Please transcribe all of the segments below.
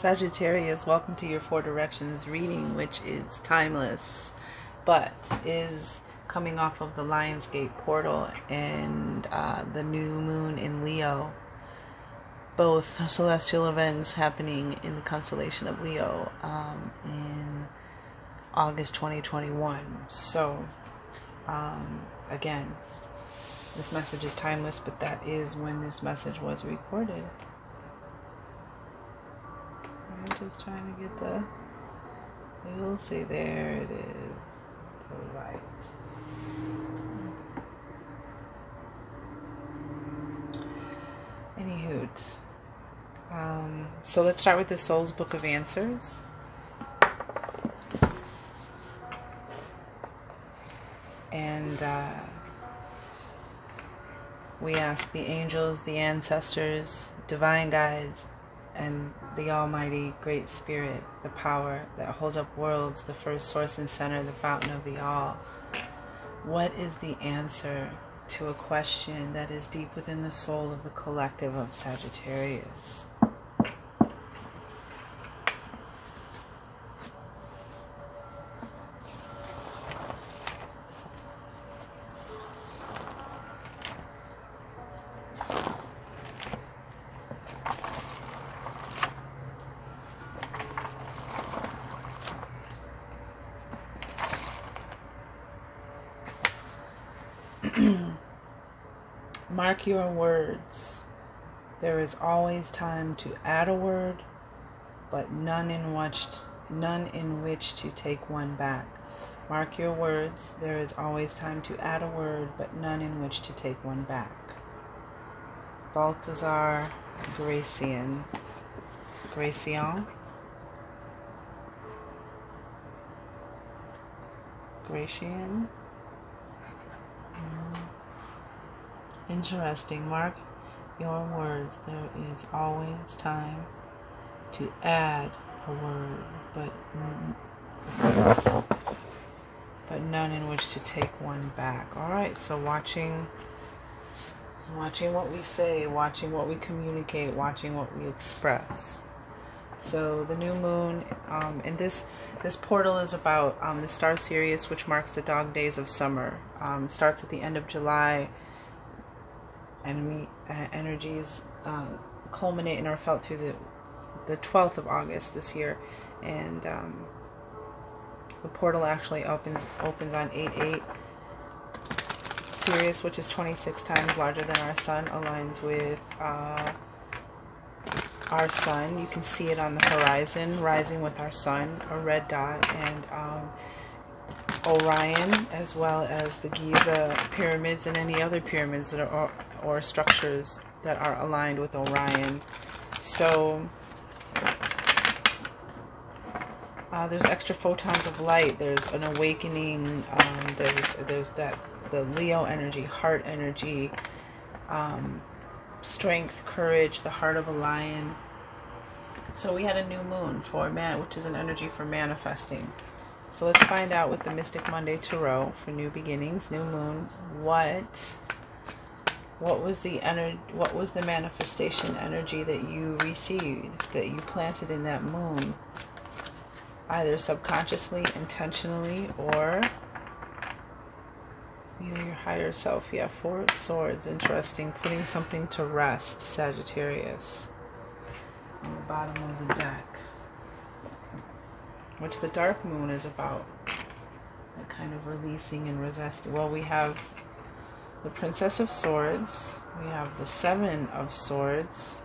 Sagittarius, welcome to your 4 directions reading, which is timeless, but is coming off of the Lionsgate portal and the new moon in Leo. Both celestial events happening in the constellation of Leo in August 2021. So, again, this message is timeless, but that is when this message was recorded. I'm just trying to get the, you'll see, there it is, the light. Anywho, so let's start with the Soul's Book of Answers. And we ask the angels, the ancestors, divine guides, and the Almighty Great Spirit, the power that holds up worlds, the first source and center, the fountain of the all. What is the answer to a question that is deep within the soul of the collective of Sagittarius? Mark your words. There is always time to add a word, but none in which to take one back. Mark your words. There is always time to add a word, but none in which to take one back. Balthazar Gracian. Gracian. Interesting. Mark your words. There is always time to add a word, but none in which to take one back. All right. So watching what we say, watching what we communicate, watching what we express. So the new moon, and this portal is about the star Sirius, which marks the dog days of summer. Starts at the end of July. Enemy energies culminate and are felt through the 12th of August this year, and the portal actually opens on 8/8. Sirius, which is 26 times larger than our sun, aligns with our sun. You can see it on the horizon, rising with our sun, a red dot, and Orion, as well as the Giza pyramids and any other pyramids that are or structures that are aligned with Orion. So there's extra photons of light. There's an awakening. There's that the Leo energy, heart energy, strength, courage, the heart of a lion. So we had a new moon for which is an energy for manifesting. So let's find out with the Mystic Monday Tarot for new beginnings, new moon. What was the manifestation energy that you received, that you planted in that moon, either subconsciously, intentionally, or your higher self? Yeah, 4 of Swords. Interesting. Putting something to rest, Sagittarius, on the bottom of the deck, which the dark moon is about, that kind of releasing and resisting. Well, we have the Princess of Swords, we have the 7 of Swords,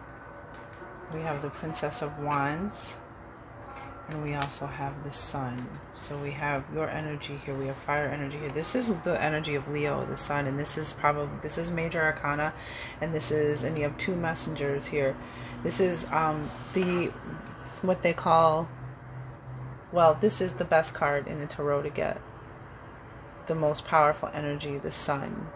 we have the Princess of Wands, and we also have the Sun. So we have your energy here, we have fire energy here. This is the energy of Leo, the Sun, and this is Major Arcana, and you have 2 messengers here. This is what they call, well, this is the best card in the tarot to get. The most powerful energy, the Sun.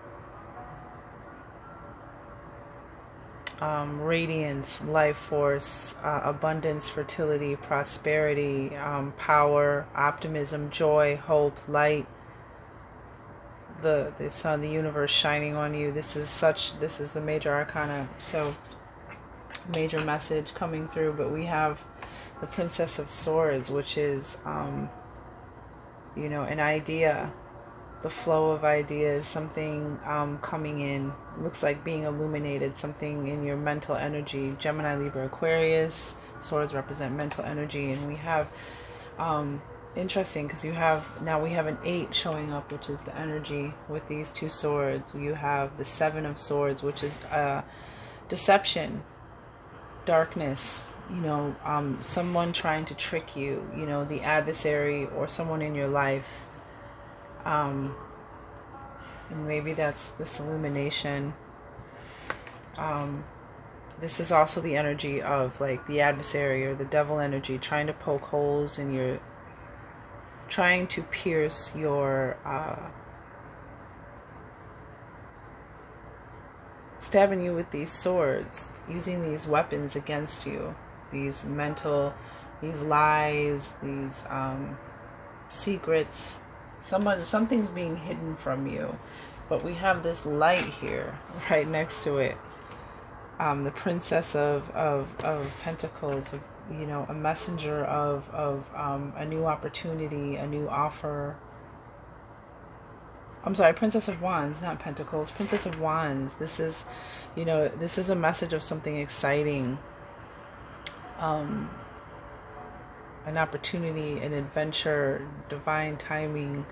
Radiance, life force, abundance, fertility, prosperity, power, optimism, joy, hope, light. The sun, the universe shining on you. This is the Major Arcana. So major message coming through. But we have the Princess of Swords, which is, you know, an idea, the flow of ideas, something coming in, looks like being illuminated, something in your mental energy. Gemini, Libra, Aquarius, swords represent mental energy. And we have, interesting, because you have, now we have an 8 showing up, which is the energy with these 2 swords. You have the 7 of Swords, which is deception, darkness, you know, someone trying to trick you, you know, the adversary or someone in your life. And maybe that's this illumination. This is also the energy of like the adversary or the devil energy trying to poke holes in your, trying to pierce your, stabbing you with these swords, using these weapons against you, these mental, these lies, these secrets. Something's being hidden from you. But we have this light here right next to it. The Princess of Pentacles, you know, a messenger of a new opportunity, a new offer. I'm sorry, Princess of Wands, not Pentacles. Princess of Wands. This is, you know, this is a message of something exciting. An opportunity, an adventure, divine timing,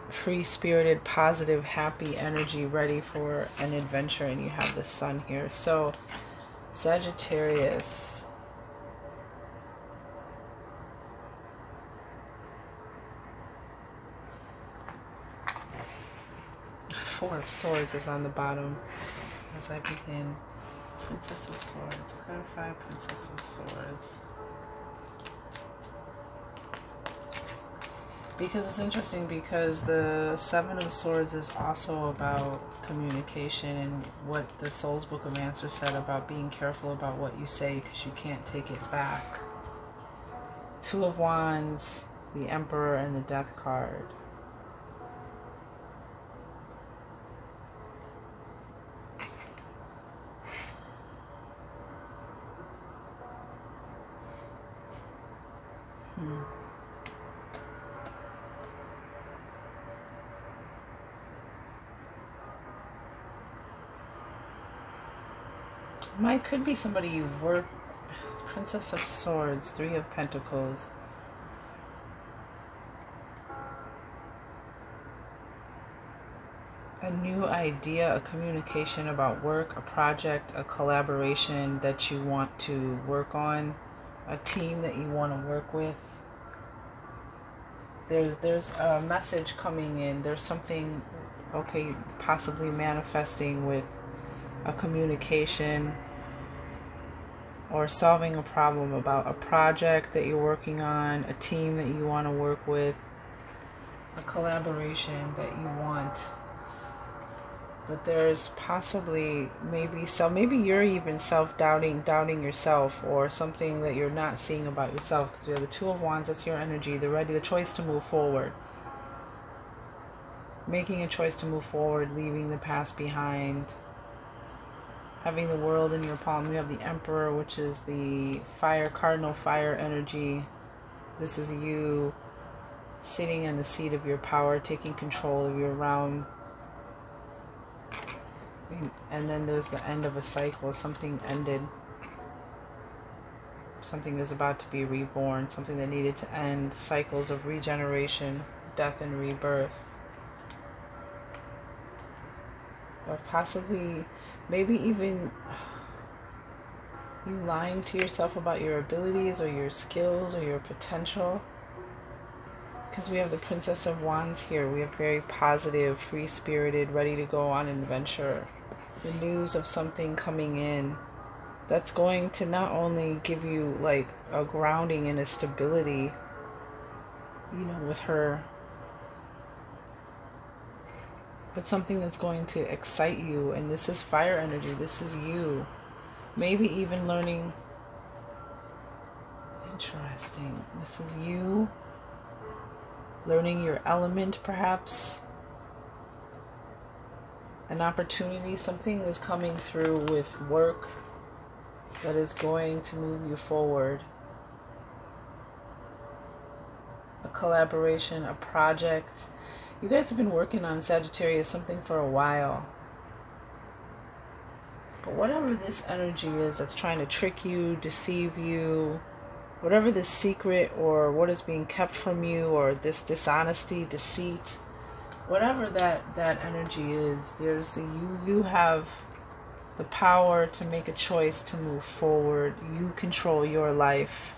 free-spirited, positive, happy energy, ready for an adventure. And you have the Sun here. So, Sagittarius. 4 of Swords is on the bottom as I begin. Princess of Swords. Clarify Princess of Swords. Because it's interesting, because the 7 of Swords is also about communication and what the Soul's Book of Answers said about being careful about what you say because you can't take it back. 2 of Wands, the Emperor, and the Death card. Could be somebody you work. Princess of Swords, 3 of Pentacles. A new idea, a communication about work, a project, a collaboration that you want to work on, a team that you want to work with. There's a message coming in. There's something, okay, possibly manifesting with a communication or solving a problem about a project that you're working on, a team that you want to work with, a collaboration that you want. But there's possibly maybe you're even doubting yourself, or something that you're not seeing about yourself, because you have the 2 of Wands. That's your energy, the choice to move forward, making a choice to move forward, leaving the past behind, having the world in your palm. You have the Emperor, which is the cardinal fire energy. This is you sitting in the seat of your power, taking control of your realm. And then there's the end of a cycle. Something ended. Something is about to be reborn. Something that needed to end. Cycles of regeneration, death and rebirth. Or possibly, maybe even you lying to yourself about your abilities or your skills or your potential. Because we have the Princess of Wands here. We have very positive, free-spirited, ready to go on an adventure. The news of something coming in that's going to not only give you like a grounding and a stability, you know, with her, but something that's going to excite you. And this is fire energy. This is you. Maybe even learning. Interesting. This is you learning your element, perhaps. An opportunity, something is coming through with work that is going to move you forward. A collaboration, a project. You guys have been working on Sagittarius something for a while. But whatever this energy is that's trying to trick you, deceive you, whatever this secret or what is being kept from you, or this dishonesty, deceit, whatever that energy is, you have the power to make a choice to move forward. You control your life.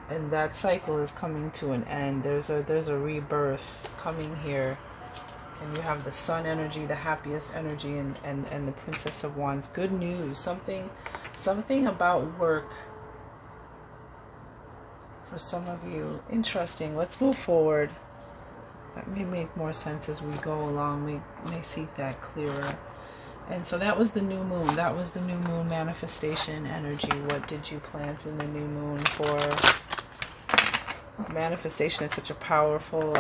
And that cycle is coming to an end. There's a rebirth coming here. And you have the sun energy, the happiest energy, and the Princess of Wands. Good news. Something about work for some of you. Interesting. Let's move forward. That may make more sense as we go along. We may see that clearer. And so that was the new moon. That was the new moon manifestation energy. What did you plant in the new moon for? Manifestation is such a powerful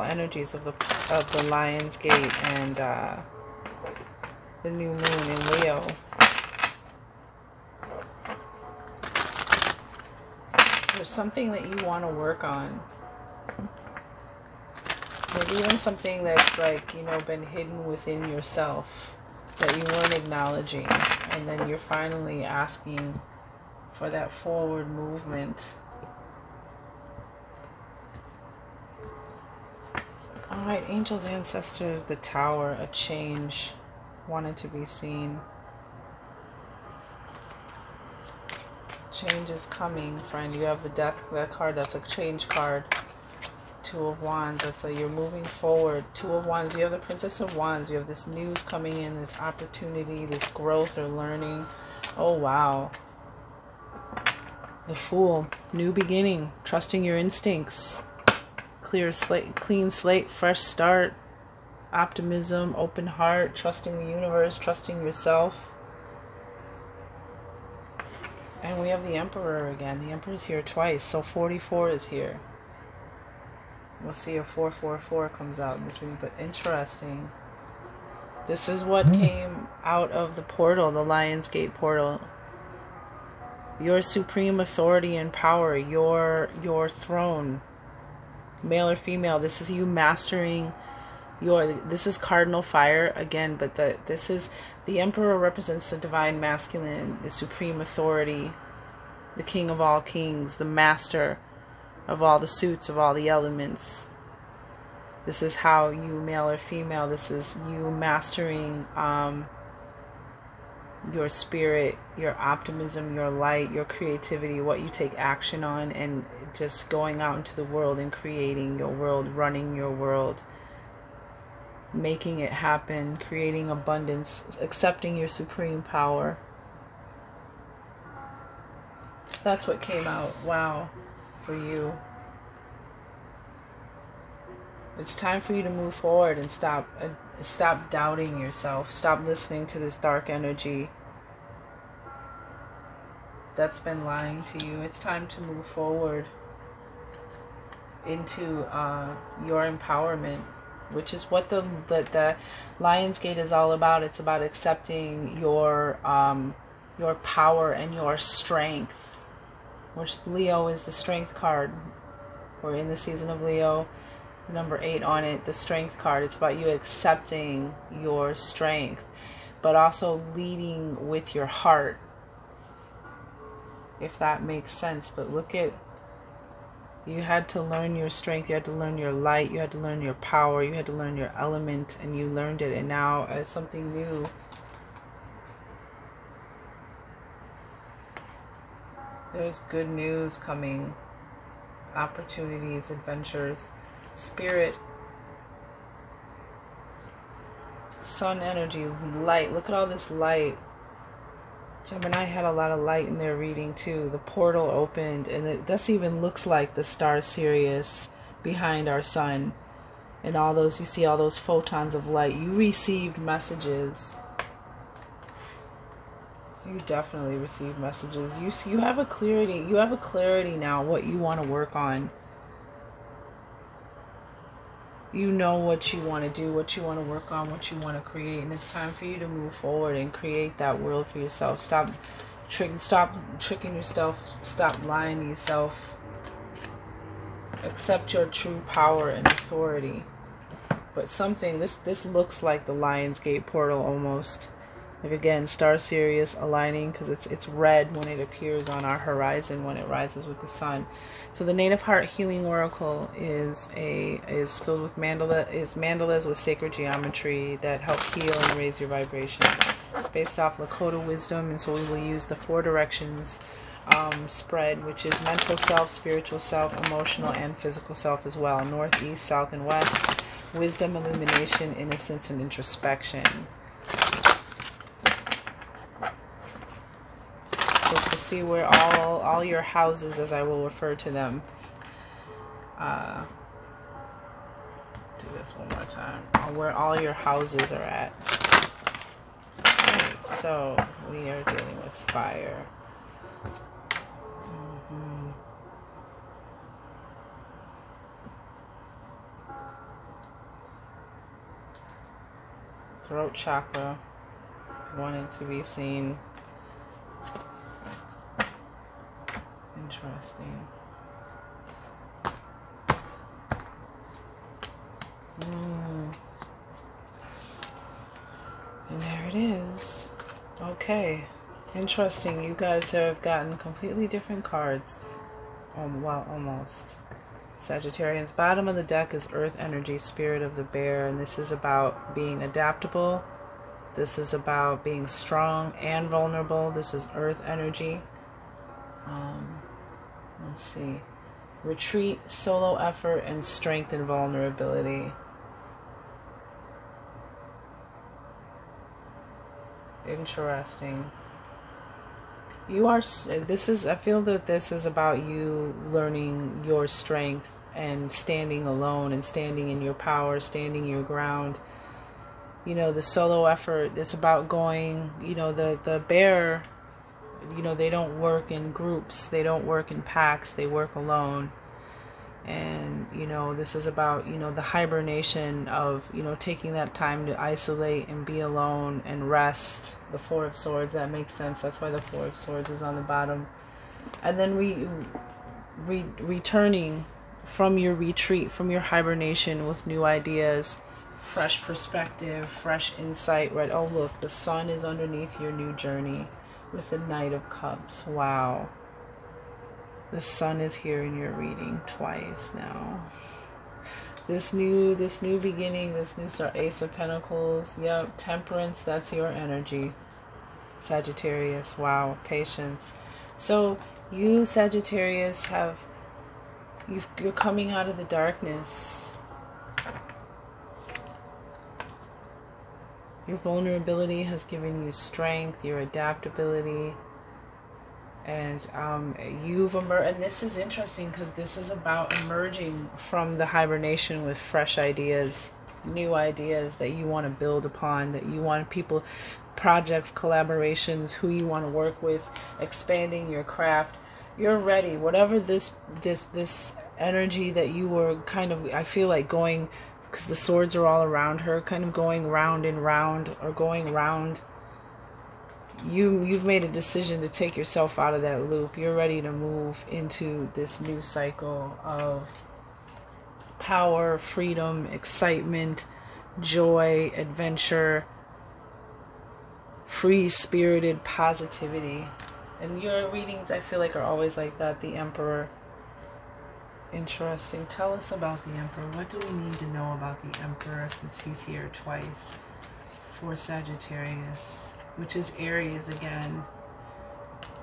energies of the Lion's Gate and the new moon in Leo. There's something that you want to work on. Maybe even something that's like, been hidden within yourself that you weren't acknowledging, and then you're finally asking for that forward movement. Alright, angels, ancestors, the Tower, a change wanted to be seen. Change is coming, friend. You have the Death, that card, that's a change card. Two of Wands, that's like you're moving forward. Two of Wands, you have the Princess of Wands. You have this news coming in, this opportunity, this growth or learning. Oh, wow. The Fool, new beginning, trusting your instincts. Clear slate, clean slate, fresh start. Optimism, open heart, trusting the universe, trusting yourself. And we have the Emperor again. The Emperor's here twice, so 44 is here. We'll see if 444 comes out in this reading, but interesting. This is what came out of the portal, the Lion's Gate portal. Your supreme authority and power, your throne, male or female. This is you mastering this is cardinal fire again, but this is the Emperor represents the divine masculine, the supreme authority, the king of all kings, the master of all the suits, of all the elements. This is how you, male or female, this is you mastering your spirit, your optimism, your light, your creativity, what you take action on, and just going out into the world and creating your world, running your world, making it happen, creating abundance, accepting your supreme power. That's what came out. Wow. For you. It's time for you to move forward and stop doubting yourself. Stop listening to this dark energy that's been lying to you. It's time to move forward into your empowerment, which is what the Lion's Gate is all about. It's about accepting your power and your strength, which Leo is the strength card. We're in the season of Leo, number 8 on it, the strength card. It's about you accepting your strength, but also leading with your heart, if that makes sense. But look at, you had to learn your strength, you had to learn your light, you had to learn your power, you had to learn your element, and you learned it. And now as something new, there's good news coming, opportunities, adventures, spirit, sun energy, light. Look at all this light. Gemini had a lot of light in their reading too. The portal opened, and this even looks like the star Sirius behind our sun. And all those, you see all those photons of light. You received messages. You definitely receive messages. You have a clarity. You have a clarity now what you want to work on. You know what you want to do, what you want to work on, what you want to create, and it's time for you to move forward and create that world for yourself. Stop tricking yourself. Stop lying to yourself. Accept your true power and authority. But something, this looks like the Lionsgate portal almost. Like again, Star Sirius aligning, because it's red when it appears on our horizon when it rises with the sun. So the Native Heart Healing Oracle is filled with mandalas with sacred geometry that help heal and raise your vibration. It's based off Lakota wisdom, and so we will use the 4 directions spread, which is mental self, spiritual self, emotional, and physical self as well. North, east, south, and west. Wisdom, illumination, innocence, and introspection. Just to see where all your houses, as I will refer to them. Do this one more time. Where all your houses are at. Okay, so we are dealing with fire. Throat chakra, wanting to be seen. Interesting. And there it is. Okay. Interesting. You guys have gotten completely different cards. Well, almost. Sagittarians. Bottom of the deck is Earth Energy, Spirit of the Bear. And this is about being adaptable. This is about being strong and vulnerable. This is Earth Energy. Let's see. Retreat, solo effort, and strength and vulnerability. Interesting. I feel that this is about you learning your strength and standing alone and standing in your power, standing your ground. You know, the solo effort, it's about going, you know, the bear, you know, they don't work in groups, they don't work in packs, they work alone. And, you know, this is about, you know, the hibernation of, you know, taking that time to isolate and be alone and rest. The 4 of Swords, that makes sense. That's why the 4 of Swords is on the bottom. And then returning from your retreat, from your hibernation with new ideas, fresh perspective, fresh insight, right? Oh, look, the sun is underneath your new journey with the Knight of Cups. Wow. The sun is here in your reading twice now. This new beginning, this new start. Ace of Pentacles. Yep. Temperance, that's your energy. Sagittarius. Wow. Patience. So you, Sagittarius, you're coming out of the darkness. Your vulnerability has given you strength, your adaptability. And you've emerged, and this is interesting because this is about emerging from the hibernation with fresh ideas, new ideas that you want to build upon, that you want people, projects, collaborations, who you want to work with, expanding your craft. You're ready. Whatever this energy that you were kind of, I feel like going, because the swords are all around her, kind of going round and round, or going round. You've made a decision to take yourself out of that loop. You're ready to move into this new cycle of power, freedom, excitement, joy, adventure, free-spirited positivity. And your readings, I feel like, are always like that. The Emperor. Interesting. Tell us about the Emperor. What do we need to know about the Emperor, since he's here twice for Sagittarius? Which is Aries again.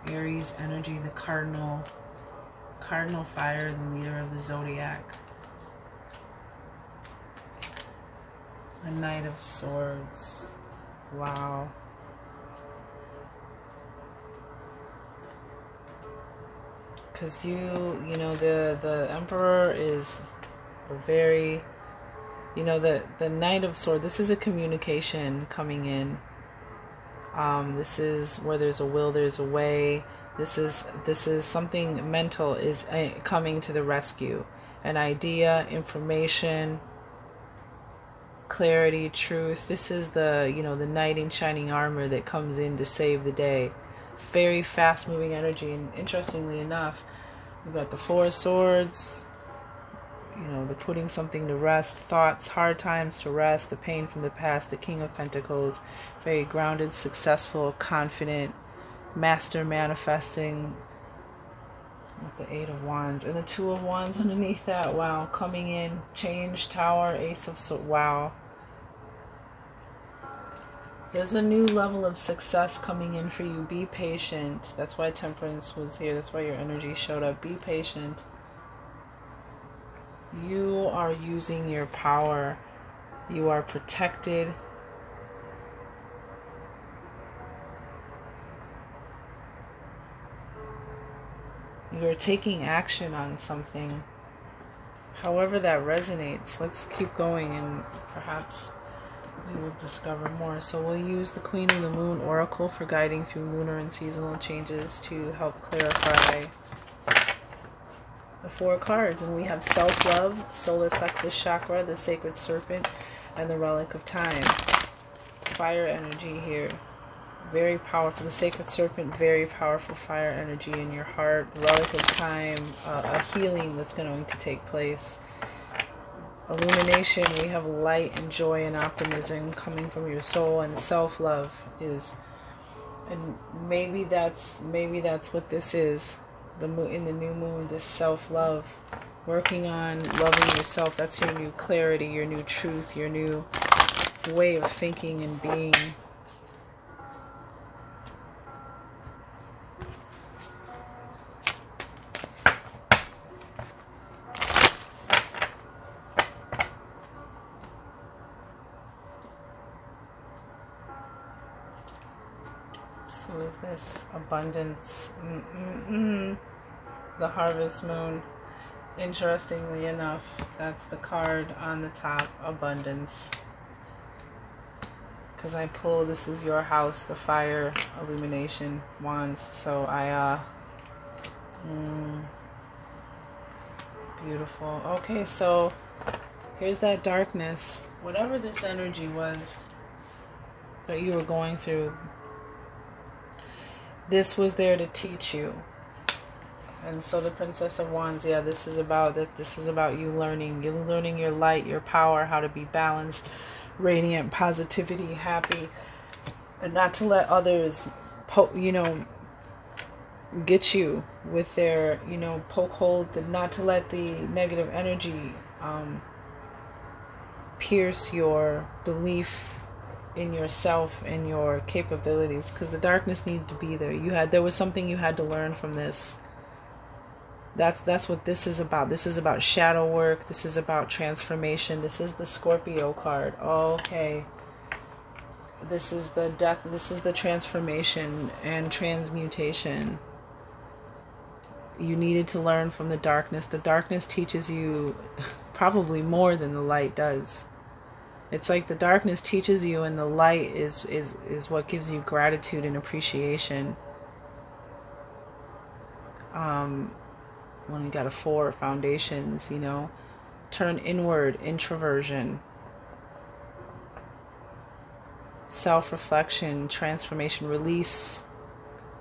Aries energy, the cardinal fire, the leader of the zodiac. The Knight of Swords. Wow. Because you know, the Emperor is a very, you know, the Knight of Swords, this is a communication coming in. This is where there's a will, there's a way. This is something mental is coming to the rescue. An idea, information, clarity, truth. This is the, the knight in shining armor that comes in to save the day. Very fast moving energy. And interestingly enough, we've got the Four of Swords, the putting something to rest, thoughts, hard times to rest, the pain from the past, the King of Pentacles, very grounded, successful, confident, master manifesting, with the Eight of Wands, and the Two of Wands underneath that. Wow, coming in, change, Tower, Ace of Swords. Wow. There's a new level of success coming in for you. Be patient. That's why Temperance was here. That's why your energy showed up. Be patient. You are using your power. You are protected. You're taking action on something. However that resonates. Let's keep going and perhaps we will discover more. So we'll use the Queen of the Moon Oracle for guiding through lunar and seasonal changes to help clarify the 4 cards. And we have self-love, solar plexus chakra, the Sacred Serpent, and the Relic of Time. Fire energy here. Very powerful. The Sacred Serpent, very powerful fire energy in your heart. Relic of Time, a healing that's going to take place. Illumination, we have light and joy and optimism coming from your soul, and self-love is, and maybe that's what this is. The moon, in the new moon, this self-love, working on loving yourself. That's your new clarity, your new truth, your new way of thinking and being. So is this abundance? The harvest moon. Interestingly enough, that's the card on the top, abundance. Because I pull, this is your house, the fire, illumination, wands. So beautiful. Okay, so here's that darkness. Whatever this energy was that you were going through, this was there to teach you. And so the Princess of Wands, yeah, this is about you learning. You're learning your light, your power, how to be balanced, radiant, positivity, happy, and not to let others get you with their, poke hold, not to let the negative energy pierce your belief in yourself and your capabilities, because the darkness needed to be there. There was something you had to learn from this. That's what this is about. This is about shadow work. This is about transformation. This is the Scorpio card. Okay. This is the death. This is the transformation and transmutation. You needed to learn from the darkness. The darkness teaches you probably more than the light does. It's like the darkness teaches you, and the light is what gives you gratitude and appreciation. When you got a 4, foundations, turn inward, introversion, self-reflection, transformation, release.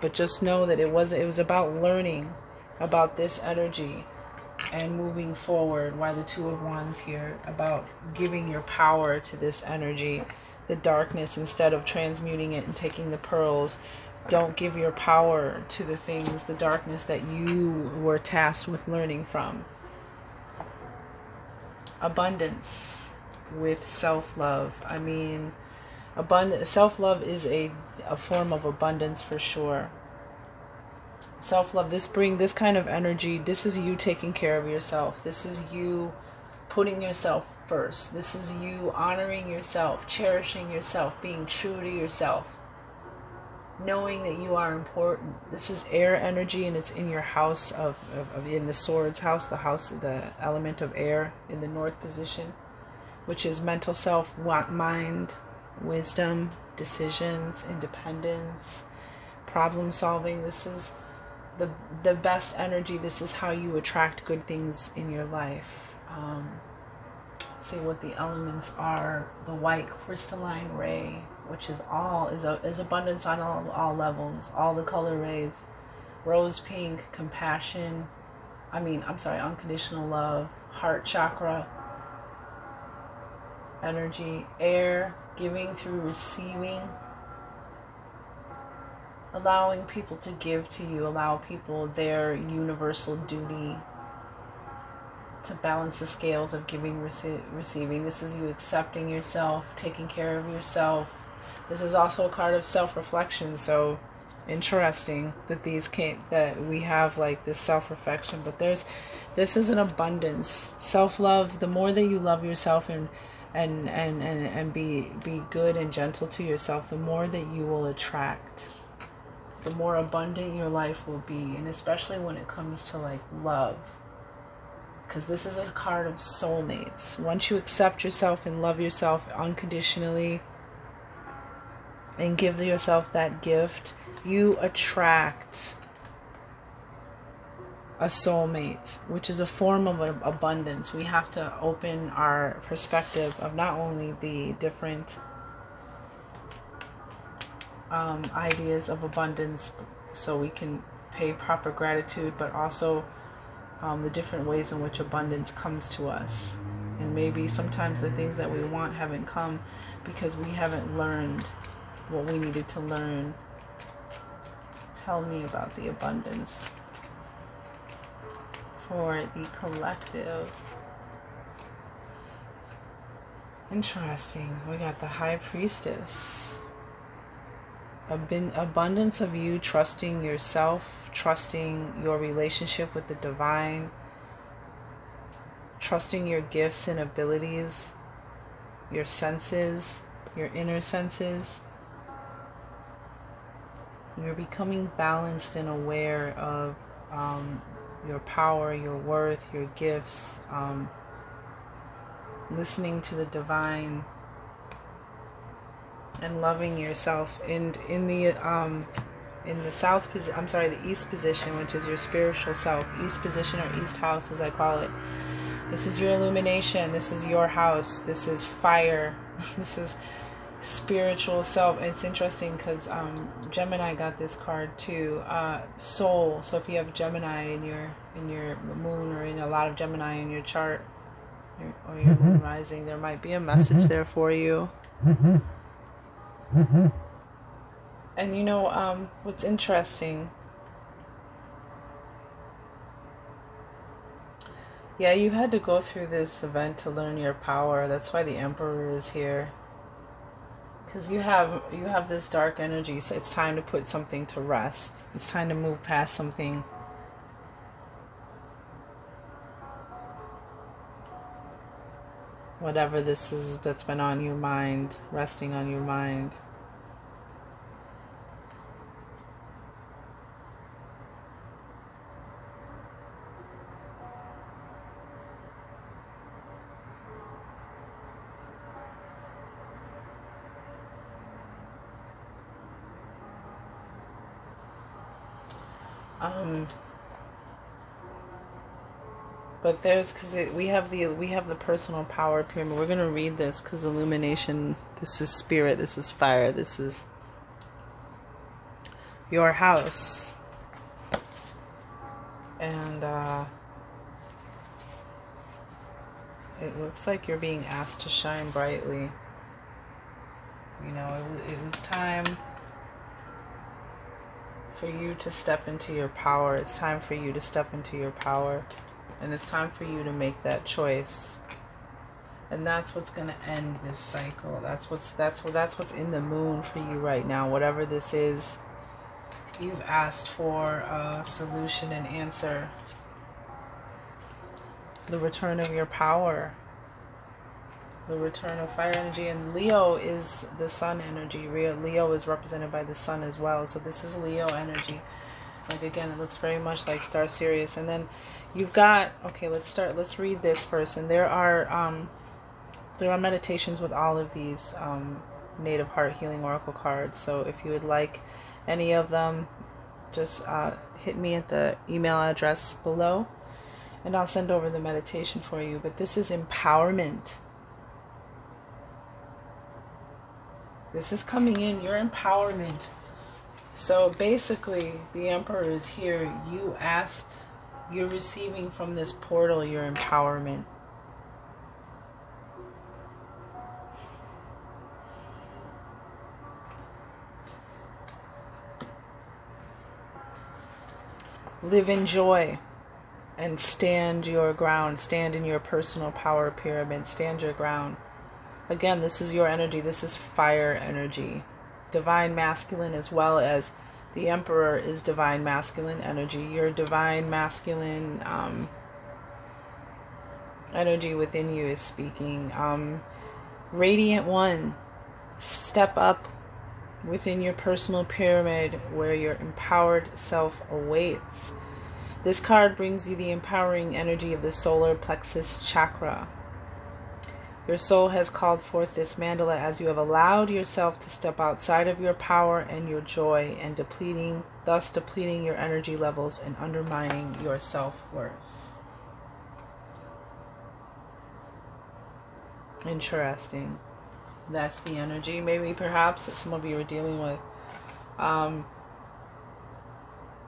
But just know that it was about learning about this energy and moving forward. Why the Two of Wands here, about giving your power to this energy, the darkness, instead of transmuting it and taking the pearls. Don't give your power to the things, the darkness that you were tasked with learning from. Abundance with self-love. I mean, self-love is a form of abundance for sure. Self-love, this kind of energy, this is you taking care of yourself. This is you putting yourself first. This is you honoring yourself, cherishing yourself, being true to yourself, knowing that you are important. This is air energy, and it's in your house in the Swords house, the element of air in the north position, which is mental self, mind, wisdom, decisions, independence, problem solving. This is the best energy. This is how you attract good things in your life. See what the elements are. The white crystalline ray, which is abundance on all levels, all the color rays. Rose pink, compassion. Unconditional love. Heart chakra energy. Air, giving through receiving. Allowing people to give to you. Allow people their universal duty to balance the scales of giving, receiving. This is you accepting yourself, taking care of yourself. This is also a card of self-reflection. So interesting that that we have like this self-reflection, but this is an abundance. Self-love. The more that you love yourself and be good and gentle to yourself, the more that you will attract. The more abundant your life will be, and especially when it comes to like love. Because this is a card of soulmates. Once you accept yourself and love yourself unconditionally and give yourself that gift, you attract a soulmate, which is a form of abundance. We have to open our perspective of not only the different ideas of abundance so we can pay proper gratitude, but also the different ways in which abundance comes to us. And maybe sometimes the things that we want haven't come because we haven't learned what we needed to learn. Tell me about the abundance for the collective. Interesting. We got the High Priestess. Abundance of you trusting yourself, trusting your relationship with the divine, trusting your gifts and abilities, your senses, your inner senses. You're becoming balanced and aware of your power, your worth, your gifts, listening to the divine, and loving yourself. And in the south position, the east position, which is your spiritual self, east position or east house as I call it, this is your illumination. This is your house. This is fire. This is spiritual self. It's interesting because Gemini got this card too. Soul. So if you have Gemini in your moon, or in a lot of Gemini in your chart, or your moon rising, there might be a message there for you. And you know what's interesting? Yeah, you had to go through this event to learn your power. That's why the Emperor is here. Because you have this dark energy, so it's time to put something to rest. It's time to move past something. Whatever this is that's been on your mind, resting on your mind. But there's, we have the personal power pyramid. We're gonna read this because illumination. This is spirit. This is fire. This is your house, and it looks like you're being asked to shine brightly. You know, it was time for you to step into your power. It's time for you to step into your power. And it's time for you to make that choice. And that's what's going to end this cycle. That's what's in the moon for you right now. Whatever this is, you've asked for a solution and answer. The return of your power. The return of fire energy. And Leo is the sun energy. Leo is represented by the sun as well. So this is Leo energy. Like, again, it looks very much like Star Sirius. And then you've got, okay, let's read this first. And there are meditations with all of these Native Heart Healing Oracle cards. So if you would like any of them, just hit me at the email address below and I'll send over the meditation for you. But this is empowerment. This is coming in, your empowerment. So basically, the Emperor is here. You asked, you're receiving from this portal your empowerment. Live in joy and stand your ground. Stand in your personal power pyramid. Stand your ground. Again, this is your energy. This is fire energy. Divine masculine, as well as the Emperor is divine masculine energy. Your divine masculine energy within you is speaking. Radiant One, step up within your personal pyramid where your empowered self awaits. This card brings you the empowering energy of the solar plexus chakra. Your soul has called forth this mandala as you have allowed yourself to step outside of your power and your joy, and thus depleting your energy levels and undermining your self-worth. Interesting. That's the energy, maybe perhaps, that some of you are dealing with.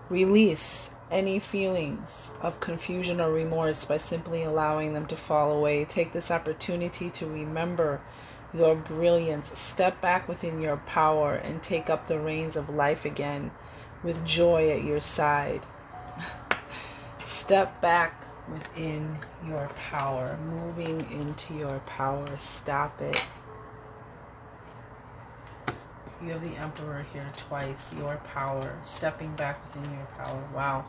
Release any feelings of confusion or remorse by simply allowing them to fall away. Take this opportunity to remember your brilliance. Step back within your power and take up the reins of life again with joy at your side. Step back within your power, moving into your power. Stop it. You have the Emperor here twice. Your power. Stepping back within your power. Wow.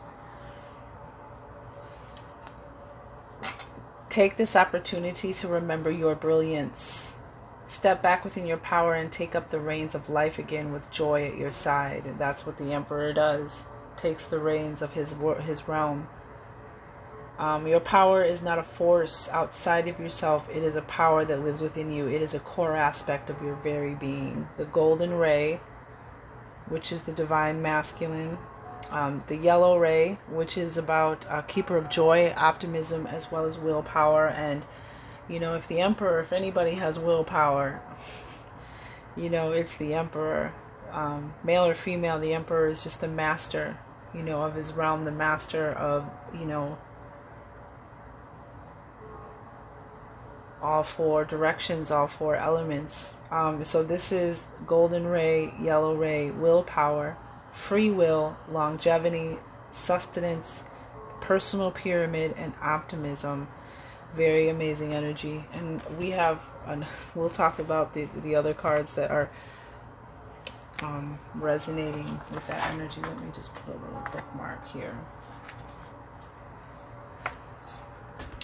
Take this opportunity to remember your brilliance. Step back within your power and take up the reins of life again with joy at your side. And that's what the Emperor does. Takes the reins of his realm. Your power is not a force outside of yourself. It is a power that lives within you. It is a core aspect of your very being. The golden ray, which is the divine masculine. The yellow ray, which is about a keeper of joy, optimism, as well as willpower. And, you know, if anybody has willpower, you know, it's the Emperor. Male or female, the Emperor is just the master, you know, of his realm, the master of, you know, all four directions, all four elements. So this is golden ray, yellow ray, willpower, free will, longevity, sustenance, personal pyramid, and optimism. Very amazing energy. And we'll talk about the other cards that are resonating with that energy. Let me just put a little bookmark here.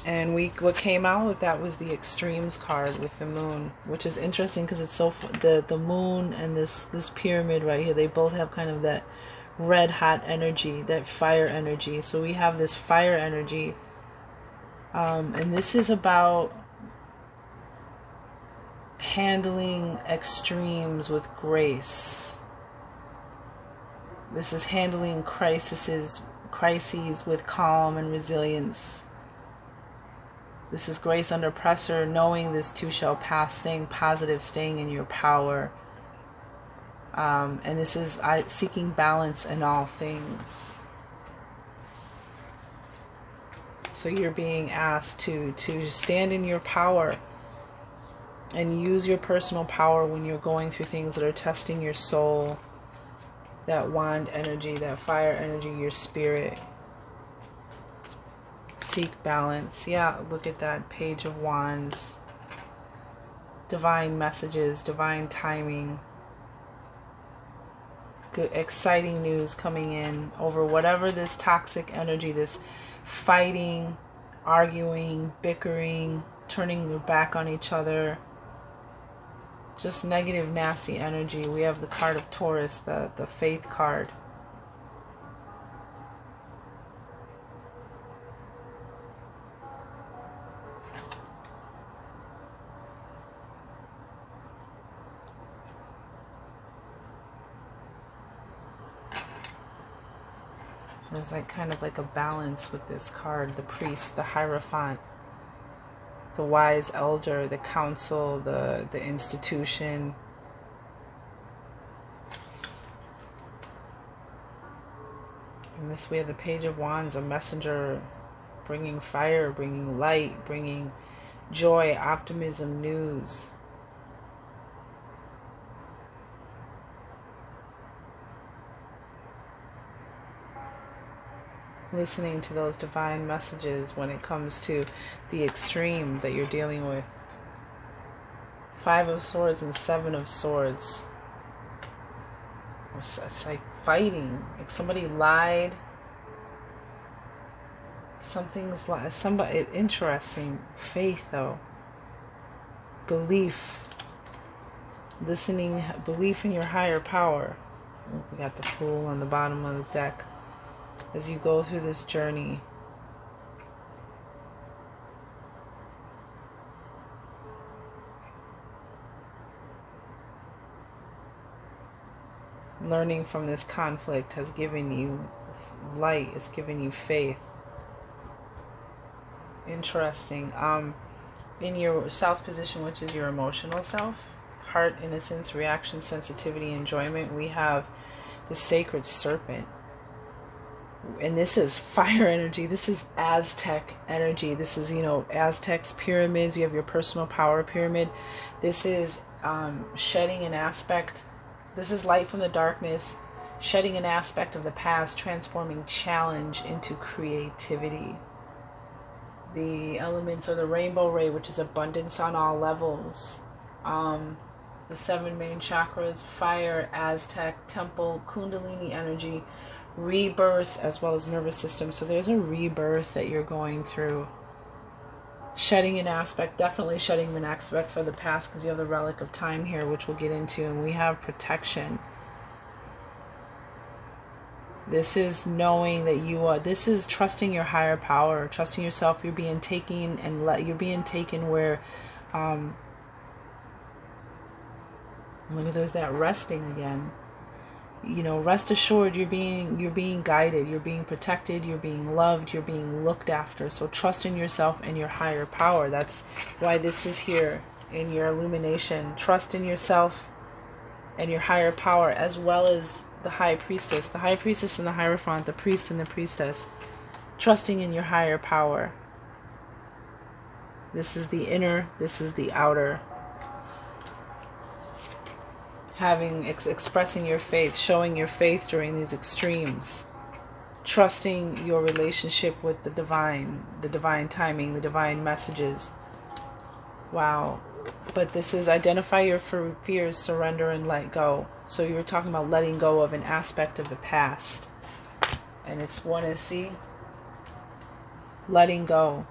And what came out with that was the extremes card with the moon, which is interesting because it's so the moon and this pyramid right here, they both have kind of that red hot energy, that fire energy. So we have this fire energy, and this is about handling extremes with grace. This is handling crises with calm and resilience. This is grace under pressure, knowing this too shall pass, staying positive, staying in your power. And this is seeking balance in all things. So you're being asked to stand in your power and use your personal power when you're going through things that are testing your soul. That wand energy, that fire energy, your spirit. Seek balance. Yeah, look at that Page of Wands. Divine messages, divine timing. Good, exciting news coming in over whatever this toxic energy, this fighting, arguing, bickering, turning your back on each other. Just negative, nasty energy. We have the card of Taurus, the faith card. There's like kind of like a balance with this card. The priest, the hierophant, the wise elder, the council, the institution. And this we have the Page of Wands, a messenger bringing fire, bringing light, bringing joy, optimism, news. Listening to those divine messages when it comes to the extreme that you're dealing with. 5 of Swords and 7 of Swords. It's like fighting. Like somebody lied. Something's like somebody interesting. Faith though. Belief. Listening, belief in your higher power. We got the Fool on the bottom of the deck. As you go through this journey, learning from this conflict has given you light, it's given you faith. Interesting. In your South position, which is your emotional self, heart, innocence, reaction, sensitivity, enjoyment, we have the Sacred Serpent. And this is fire energy. This is Aztec energy. This is, Aztecs, pyramids. You have your personal power pyramid. This is shedding an aspect. This is light from the darkness, shedding an aspect of the past, transforming challenge into creativity. The elements are the rainbow ray, which is abundance on all levels. The 7 main chakras, fire, Aztec, temple, kundalini energy, rebirth, as well as nervous system. So there's a rebirth that you're going through. Shedding an aspect, definitely shedding an aspect for the past, because you have the relic of time here, which we'll get into, and we have protection. This is knowing that you are, this is trusting your higher power, trusting yourself. You're being taken and you're being taken where, look at there's that resting again. Rest assured you're being guided, you're being protected, you're being loved, you're being looked after. So trust in yourself and your higher power. That's why this is here in your illumination. Trust in yourself and your higher power, as well as the High Priestess. The High Priestess and the Hierophant, the Priest and the Priestess. Trusting in your higher power. This is the inner, this is the outer. Expressing your faith, showing your faith during these extremes, trusting your relationship with the divine timing, the divine messages. Wow. But this is identify your fears, surrender, and let go. So you were talking about letting go of an aspect of the past, and it's one to see letting go.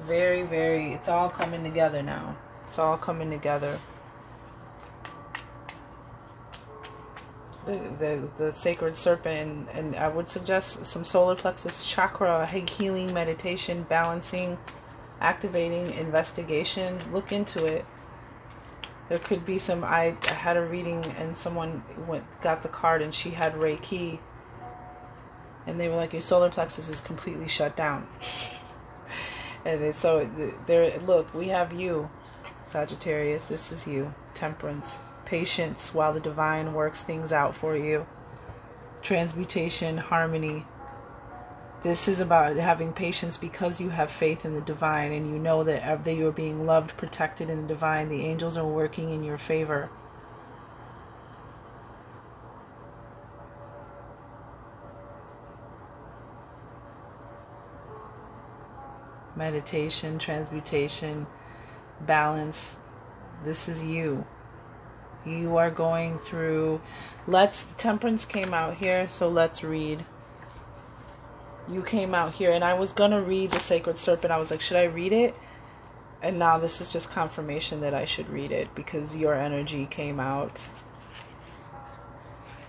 Very, very, it's all coming together now. It's all coming together. The Sacred Serpent, and I would suggest some solar plexus chakra, healing, meditation, balancing, activating, investigation. Look into it. There could be some, I had a reading and someone got the card and she had Reiki, and they were like, your solar plexus is completely shut down. And so there, look, we have you, Sagittarius. This is you. Temperance. Patience while the divine works things out for you. Transmutation, harmony. This is about having patience because you have faith in the divine and you know that you are being loved, protected in the divine. The angels are working in your favor. Meditation, transmutation, balance. This is you. You are going through, Temperance came out here, so let's read. You came out here, and I was going to read the Sacred Serpent. I was like, should I read it? And now this is just confirmation that I should read it, because your energy came out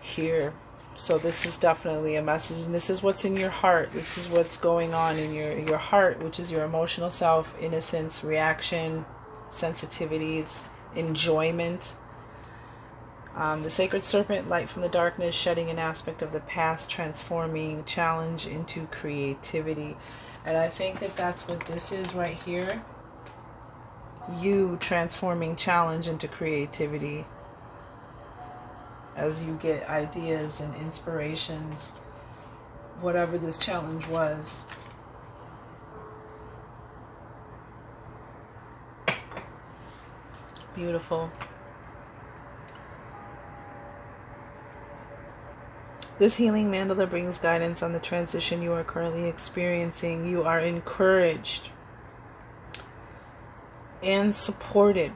here. So this is definitely a message, and this is what's in your heart. This is what's going on in your heart, which is your emotional self, innocence, reaction, sensitivities, enjoyment. The Sacred Serpent, light from the darkness, shedding an aspect of the past, transforming challenge into creativity. And I think that that's what this is right here. You transforming challenge into creativity as you get ideas and inspirations, whatever this challenge was. Beautiful. This healing mandala brings guidance on the transition you are currently experiencing. You are encouraged and supported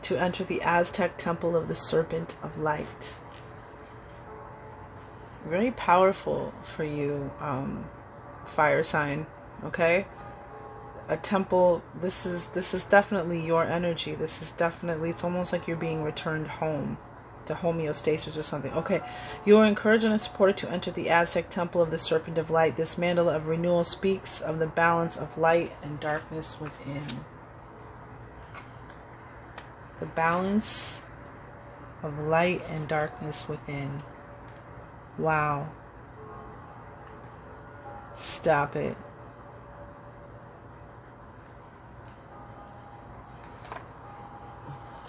to enter the Aztec temple of the Serpent of Light. Very powerful for you, fire sign, okay? A temple, this is definitely your energy. This is definitely, it's almost like you're being returned home to homeostasis or something. Okay, you are encouraged and supported to enter the Aztec temple of the Serpent of Light. This mandala of renewal speaks of the balance of light and darkness within. The balance of light and darkness within. Wow. Stop it.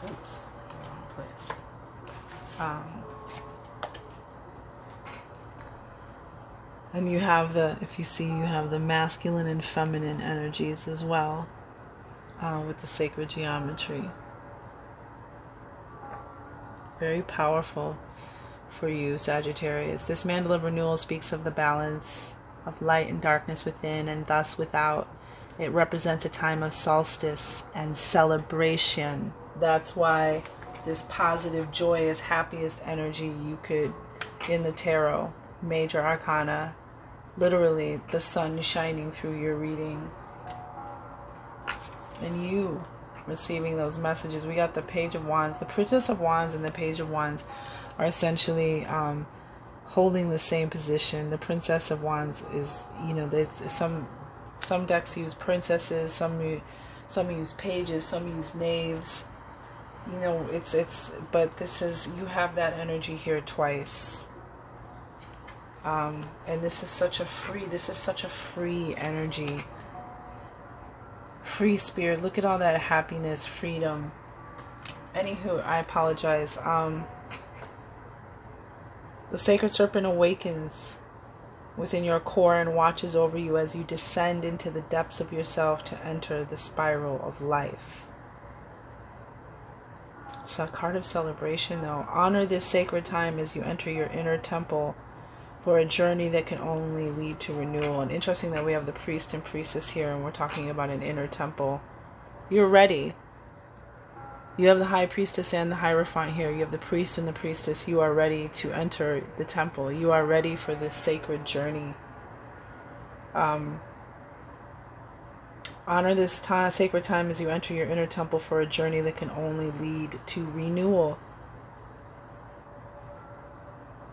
Oops, wrong place. And you have the, if you see, you have the masculine and feminine energies as well, with the sacred geometry. Very powerful for you, Sagittarius. This mandala of renewal speaks of the balance of light and darkness within and thus without. It represents a time of solstice and celebration. That's why this positive, joyous, happiest energy you could, in the tarot, major arcana, literally the sun shining through your reading. And you receiving those messages. We got the Page of Wands. The Princess of Wands and the Page of Wands are essentially holding the same position. The Princess of Wands is, you know, some decks use princesses, some use pages, some use knaves. You know, but this is, you have that energy here twice. And this is such a free energy. Free spirit. Look at all that happiness, freedom. Anywho, I apologize. The Sacred Serpent awakens within your core and watches over you as you descend into the depths of yourself to enter the spiral of life. It's a card of celebration, though. Honor this sacred time as you enter your inner temple for a journey that can only lead to renewal. And interesting that we have the priest and priestess here, and we're talking about an inner temple. You're ready. You have the high priestess and the hierophant here. You have the priest and the priestess. You are ready to enter the temple. You are ready for this sacred journey. Honor this sacred time as you enter your inner temple for a journey that can only lead to renewal.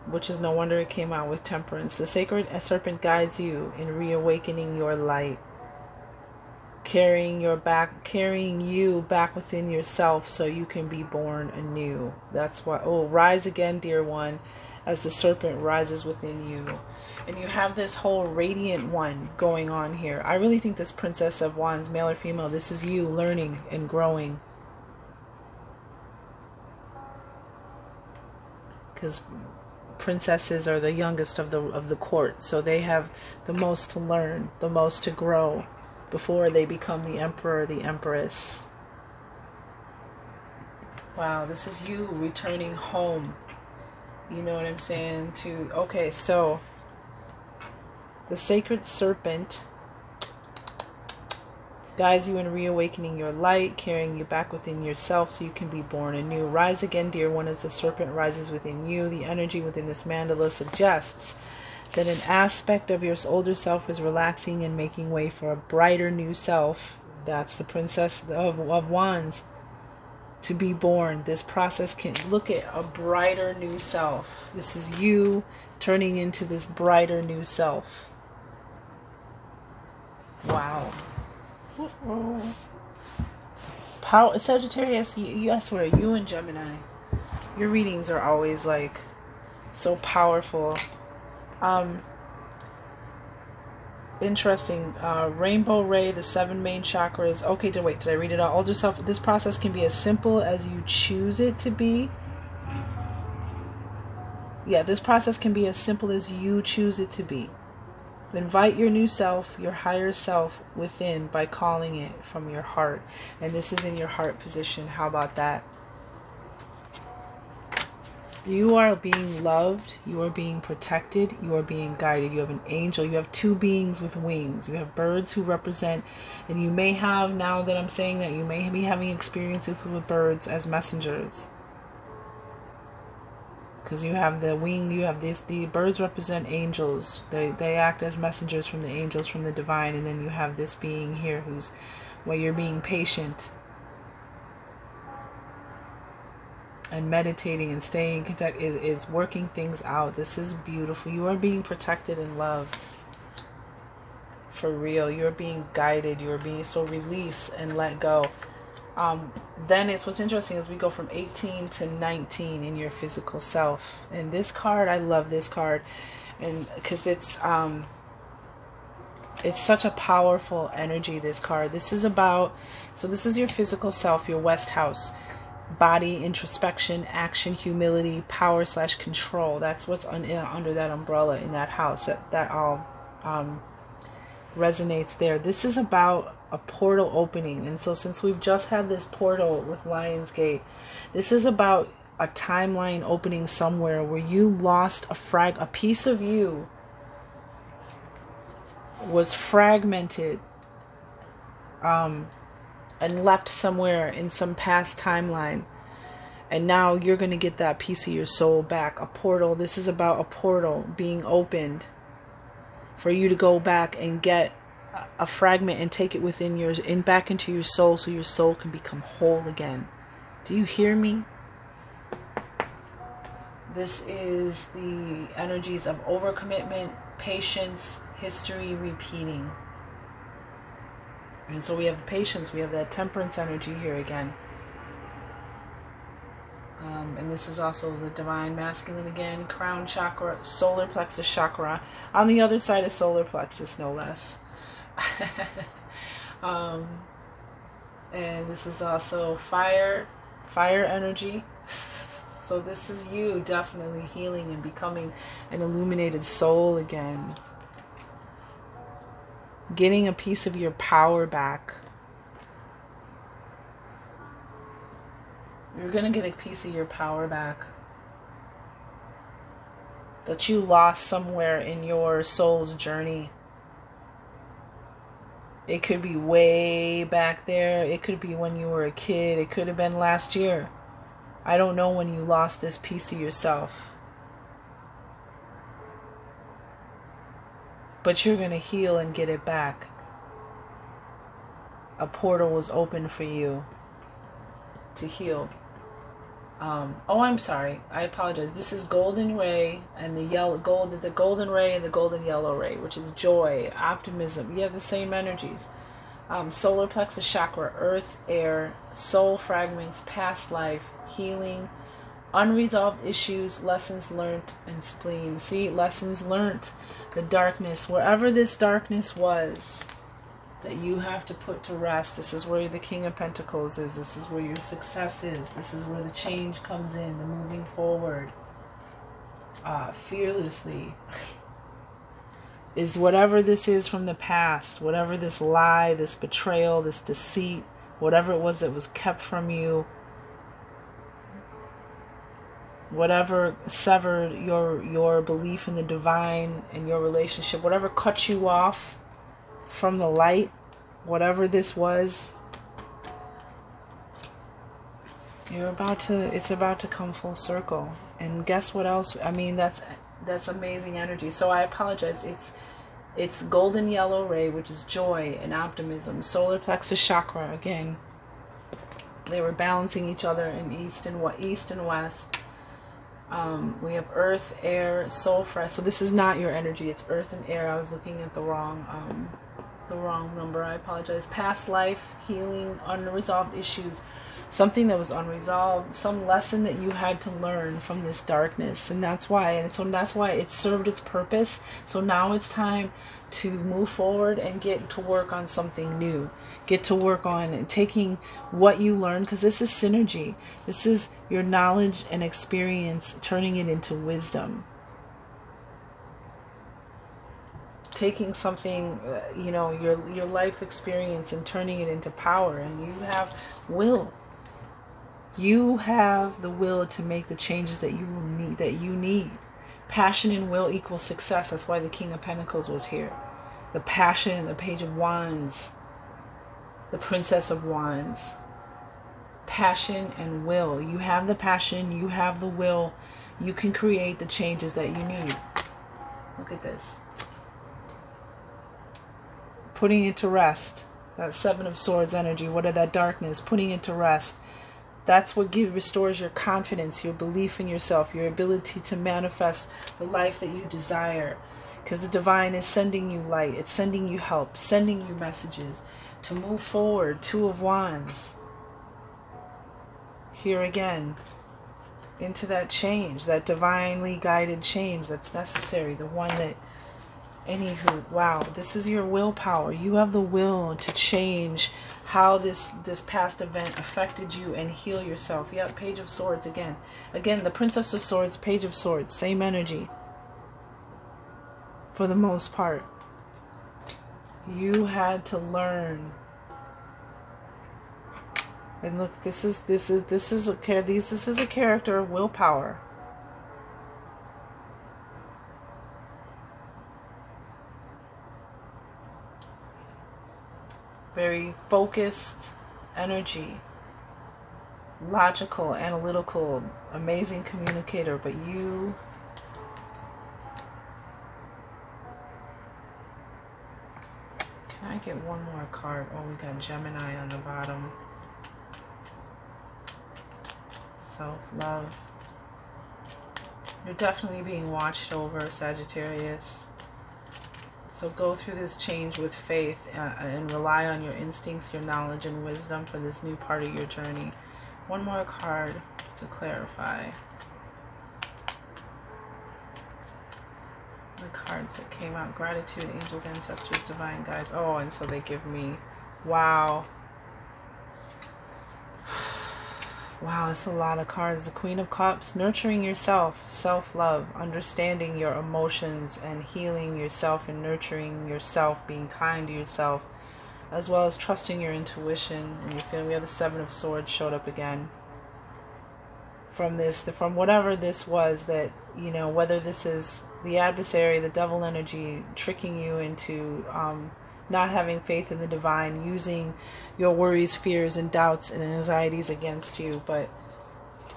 Which is no wonder it came out with Temperance. The Sacred Serpent guides you in reawakening your light, carrying you back within yourself so you can be born anew. That's why, rise again, dear one, as the serpent rises within you. And you have this whole radiant one going on here. I really think this Princess of Wands, male or female, this is you learning and growing. Because princesses are the youngest of the court, so they have the most to learn, the most to grow before they become the emperor, the empress. Wow, this is you returning home. You know what I'm saying? Okay, so the Sacred Serpent guides you in reawakening your light, carrying you back within yourself so you can be born anew. Rise again, dear one, as the serpent rises within you. The energy within this mandala suggests that an aspect of your older self is relaxing and making way for a brighter new self. That's the Princess of Wands. To be born. This process can look at a brighter new self. This is you turning into this brighter new self. Wow. Power, Sagittarius, I swear, you and Gemini. Your readings are always like so powerful. Interesting. Rainbow ray, the 7 main chakras. Okay, wait, did I read it all? Older self. This process can be as simple as you choose it to be. Yeah, this process can be as simple as you choose it to be. Invite your new self, your higher self within by calling it from your heart. And this is in your heart position. How about that? You are being loved. You are being protected. You are being guided. You have an angel. You have 2 beings with wings. You have birds who represent, and you may have, now that I'm saying that, you may be having experiences with birds as messengers. Because you have the wing, you have this, the birds represent angels. They act as messengers from the angels, from the divine. And then you have this being here who's, where you're being patient and meditating and staying in contact, is working things out. This is beautiful. You are being protected and loved. For real. You are being guided. You are being, so release and let go. Then it's, what's interesting is we go from 18 to 19 in your physical self. And this card, I love this card. And because it's such a powerful energy, this card. This is about, so this is your physical self, your West House. Body, introspection, action, humility, power / control. That's what's under that umbrella in that house. That all resonates there. This is about a portal opening. And so since we've just had this portal with Lionsgate, this is about a timeline opening somewhere where you lost a piece of you was fragmented and left somewhere in some past timeline, and now you're going to get that piece of your soul back. A portal. This is about a portal being opened for you to go back and get a fragment and take it within yours, back into your soul, so your soul can become whole again. Do you hear me? This is the energies of overcommitment, patience, history repeating. And so we have the patience, we have that temperance energy here again. And this is also the divine masculine again, crown chakra, solar plexus chakra, on the other side of solar plexus, no less. And this is also fire energy. So this is you definitely healing and becoming an illuminated soul again. Getting a piece of your power back. You're going to get a piece of your power back that you lost somewhere in your soul's journey. It could be way back there. It could be when you were a kid. It could have been last year. I don't know when you lost this piece of yourself. But you're going to heal and get it back. A portal was open for you to heal. Oh, I'm sorry. I apologize. This is golden ray and the golden ray and the golden yellow ray, which is joy, optimism. You have the same energies. Solar plexus chakra, earth, air, soul fragments, past life, healing, unresolved issues, lessons learned, and spleen. See, lessons learned, the darkness, wherever this darkness was that you have to put to rest. This is where the King of Pentacles is. This is where your success is. This is where the change comes in, the moving forward fearlessly. Is whatever this is from the past, whatever this lie, this betrayal, this deceit, whatever it was that was kept from you, whatever severed your belief in the divine and your relationship, whatever cut you off from the light, whatever this was, it's about to come full circle. And guess what else? I mean, that's amazing energy. So I apologize. It's golden yellow ray, which is joy and optimism. Solar plexus chakra, again, they were balancing each other in east and west. We have earth, air, soul fresh. So this is not your energy. It's earth and air. I was looking at the wrong number. I apologize. Past life, healing, unresolved issues. something that was unresolved, some lesson that you had to learn from this darkness. And that's why, it served its purpose. So now it's time to move forward and get to work on something new. Get to work on taking what you learned, because this is synergy. This is your knowledge and experience, turning it into wisdom. Taking something, your life experience, and turning it into power. And you have will. You have the will to make the changes that you need. Passion and will equals success. That's why the King of Pentacles was here. The passion, the Page of Wands, the Princess of Wands. Passion and will. You have the passion, you have the will. You can create the changes that you need. Look at this. Putting it to rest. That Seven of Swords energy. What are that darkness? Putting it to rest. That's what restores your confidence, your belief in yourself, your ability to manifest the life that you desire. Because the divine is sending you light. It's sending you help, sending you messages to move forward. Two of Wands. Here again, into that change, that divinely guided change that's necessary. The one that, anywho, wow, this is your willpower. You have the will to change how this past event affected you and heal yourself. Yep, Page of Swords again. Again, the Princess of Swords, Page of Swords, same energy. For the most part, you had to learn. And look, this is a character of willpower. Very focused energy, logical, analytical, amazing communicator. But you, can I get one more card? Oh, we got Gemini on the bottom. Self-love. You're definitely being watched over, Sagittarius. So go through this change with faith and rely on your instincts, your knowledge, and wisdom for this new part of your journey. One more card to clarify. The cards that came out: gratitude, angels, ancestors, divine guides. Oh, and so they give me, wow. Wow, it's a lot of cards. The Queen of Cups, nurturing yourself, self-love, understanding your emotions and healing yourself and nurturing yourself, being kind to yourself, as well as trusting your intuition and your feeling. We have the Seven of Swords showed up again. From whatever this was that, whether this is the adversary, the devil energy, tricking you into not having faith in the divine, using your worries, fears, and doubts and anxieties against you,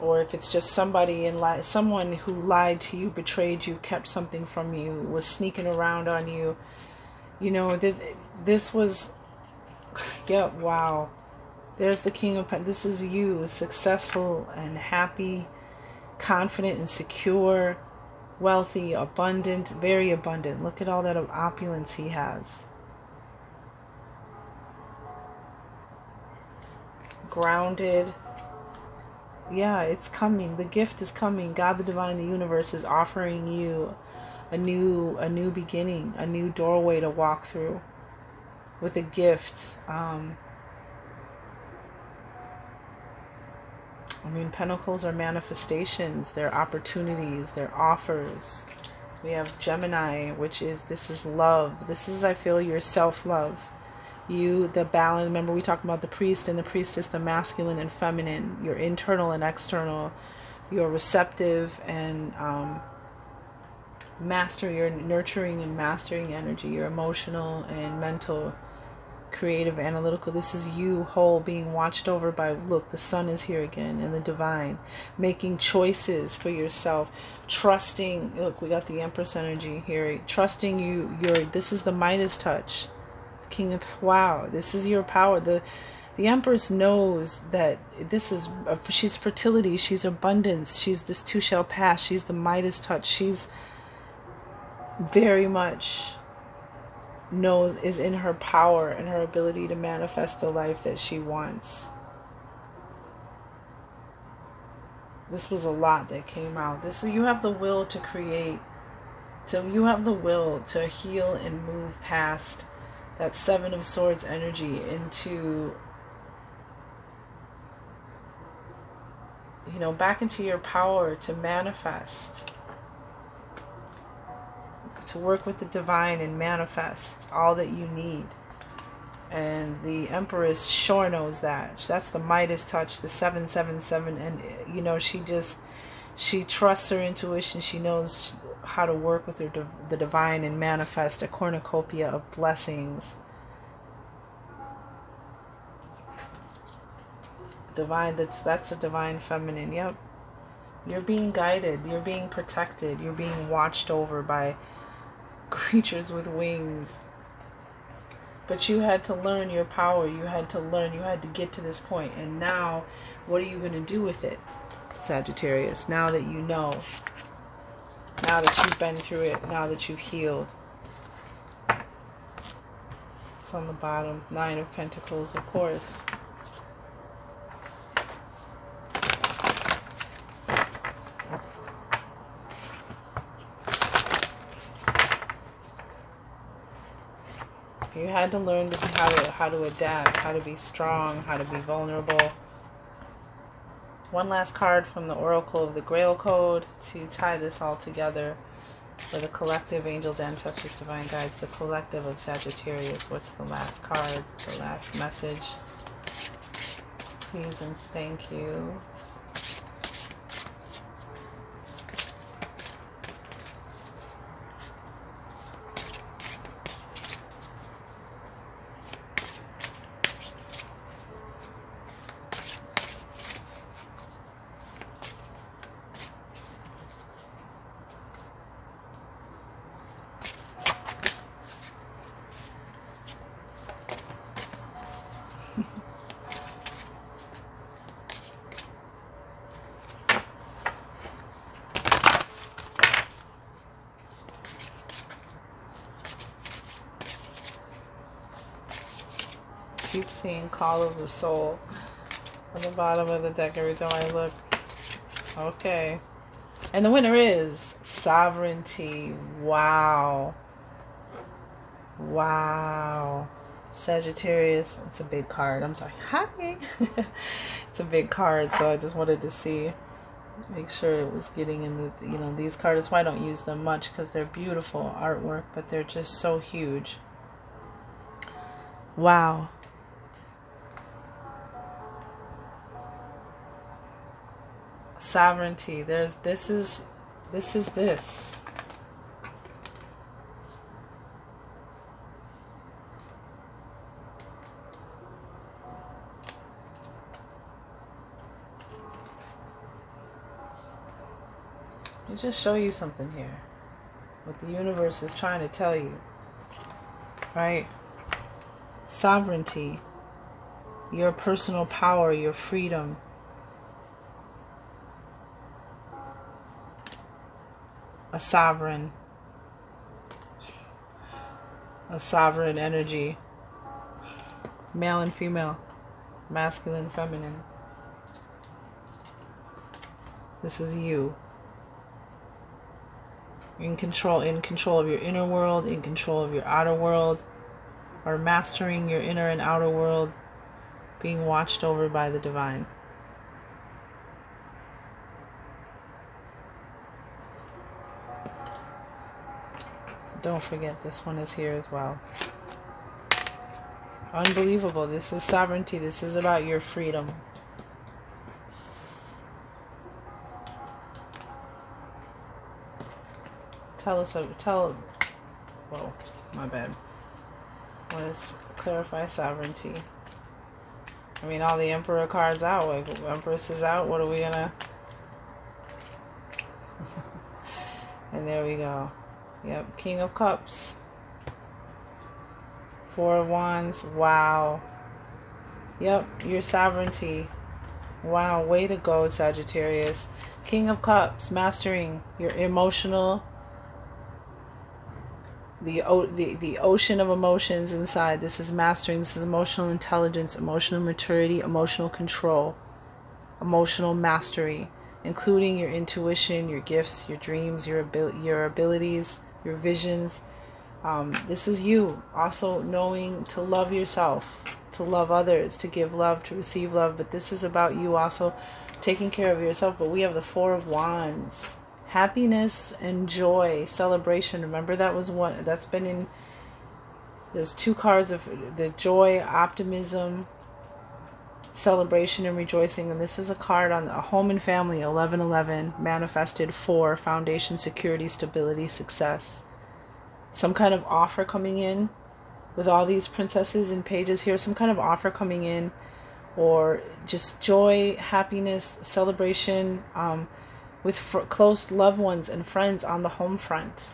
or if it's just someone who lied to you, betrayed you, kept something from you, was sneaking around on you. This was, yeah, wow. There's the King of Pentacles. This is you, successful and happy, confident and secure, wealthy, abundant, very abundant. Look at all that opulence he has. Grounded. Yeah, it's coming. The gift is coming. God, the divine, the universe is offering you a new beginning, a new doorway to walk through with a gift. Pentacles are manifestations. They're opportunities. They're offers. We have Gemini, this is love. This is, I feel, your self-love. The balance. Remember, we talked about the priest and the priestess, the masculine and feminine, your internal and external, your receptive and your nurturing and mastering energy, your emotional and mental, creative, analytical. This is you whole, being watched over by, look, the sun is here again, and the divine, making choices for yourself, trusting. Look, we got the Empress energy here, trusting this is the Midas touch. King of, wow, this is your power. The Empress knows that she's fertility, she's abundance, she's this too shall pass, she's the Midas touch. She's very much is in her power and her ability to manifest the life that she wants. This was a lot that came out. You have the will to create. So you have the will to heal and move past that Seven of Swords energy into, you know, back into your power to manifest, to work with the divine and manifest all that you need. And the Empress sure knows that. That's the Midas touch, the 777. And, you know, she trusts her intuition. She knows how to work with the divine and manifest a cornucopia of blessings. Divine, that's a divine feminine. Yep. You're being guided. You're being protected. You're being watched over by creatures with wings. But you had to learn your power. You had to get to this point. And now, what are you going to do with it, Sagittarius? Now that you know. Now that you've been through it. Now that you've healed. It's on the bottom. 9 of Pentacles, of course. You had to learn how to adapt, how to be strong, how to be vulnerable. One last card from the Oracle of the Grail Code to tie this all together for the collective, angels, ancestors, divine guides, the collective of Sagittarius. What's the last card, the last message? Please and thank you. Keep seeing Call of the Soul on the bottom of the deck every time I look. Okay. And the winner is Sovereignty. Wow. Wow. Sagittarius. It's a big card. I'm sorry. Hi. It's a big card, so I just wanted to see. Make sure it was getting in the, you know, these cards. That's why I don't use them much, because they're beautiful artwork, but they're just so huge. Wow. Sovereignty. This is this. Let me just show you something here. What the universe is trying to tell you. Right? Sovereignty. Your personal power, your freedom. A sovereign energy, male and female, masculine, feminine. This is you, in control of your inner world, in control of your outer world, or mastering your inner and outer world, being watched over by the divine. Don't forget, this one is here as well. Unbelievable. This is sovereignty. This is about your freedom. Whoa, my bad. Let's clarify sovereignty. I mean, all the Emperor cards out. Like, Empress is out. What are we gonna... And there we go. Yep, King of Cups. 4 of Wands. Wow. Yep, your sovereignty. Wow, way to go, Sagittarius. King of Cups, mastering your emotional, the ocean of emotions inside. This is mastering. This is emotional intelligence, emotional maturity, emotional control, emotional mastery. including your intuition, your gifts, your dreams, your abilities, your visions. This is you also knowing to love yourself, to love others, to give love, to receive love. But this is about you also taking care of yourself. But we have the Four of Wands. Happiness and joy, celebration. Remember, that was one that's been in, there's two cards of the joy, optimism, celebration, and rejoicing. And this is a card on a home and family. 1111 manifested 4, foundation, security, stability, success. Some kind of offer coming in with all these princesses and pages here. Some kind of offer coming in, or just joy, happiness, celebration, with close loved ones and friends on the home front.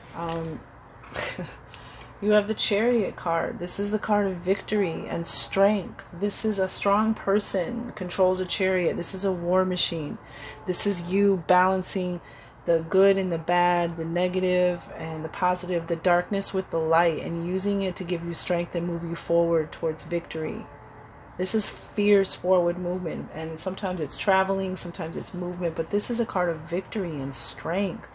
You have the Chariot card. This is the card of victory and strength. This is a strong person controls a chariot. This is a war machine. This is you balancing the good and the bad, the negative and the positive, the darkness with the light, and using it to give you strength and move you forward towards victory. This is fierce forward movement, and sometimes it's traveling, sometimes it's movement, but this is a card of victory and strength,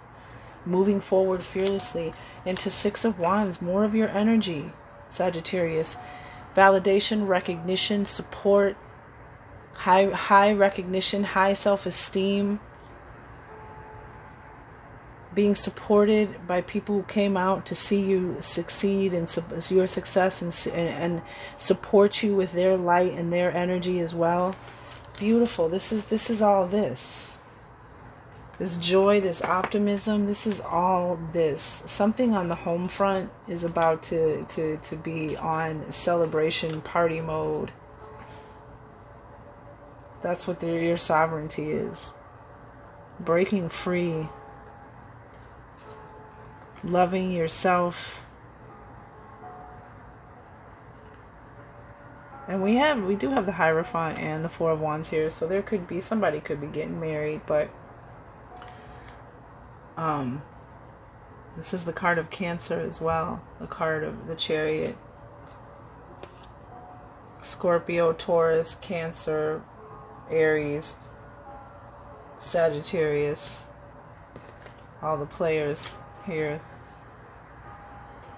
moving forward fearlessly. Into 6 of Wands, more of your energy, Sagittarius. Validation, recognition, support, high recognition, high self-esteem, being supported by people who came out to see you succeed and your success, and support you with their light and their energy as well. Beautiful. This is all this joy, this optimism. This is all this. Something on the home front is about to be on celebration party mode. That's what your sovereignty is. Breaking free. Loving yourself. And we do have the Hierophant and the Four of Wands here, so there could be, somebody could be getting married, but this is the card of Cancer as well, the card of the Chariot. Scorpio, Taurus, Cancer, Aries, Sagittarius, all the players here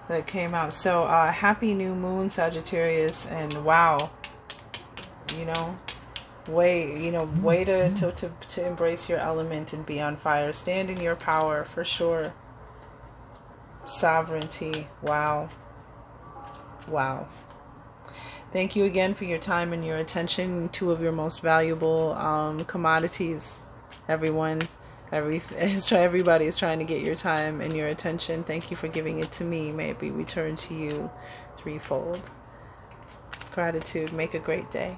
that came out. So happy new moon, Sagittarius, and wow, way to embrace your element and be on fire. Stand in your power for sure. Sovereignty. Wow. Thank you again for your time and your attention. 2 of your most valuable commodities. Everybody is trying to get your time and your attention. Thank you for giving it to me. May it be returned to you threefold. Gratitude. Make a great day.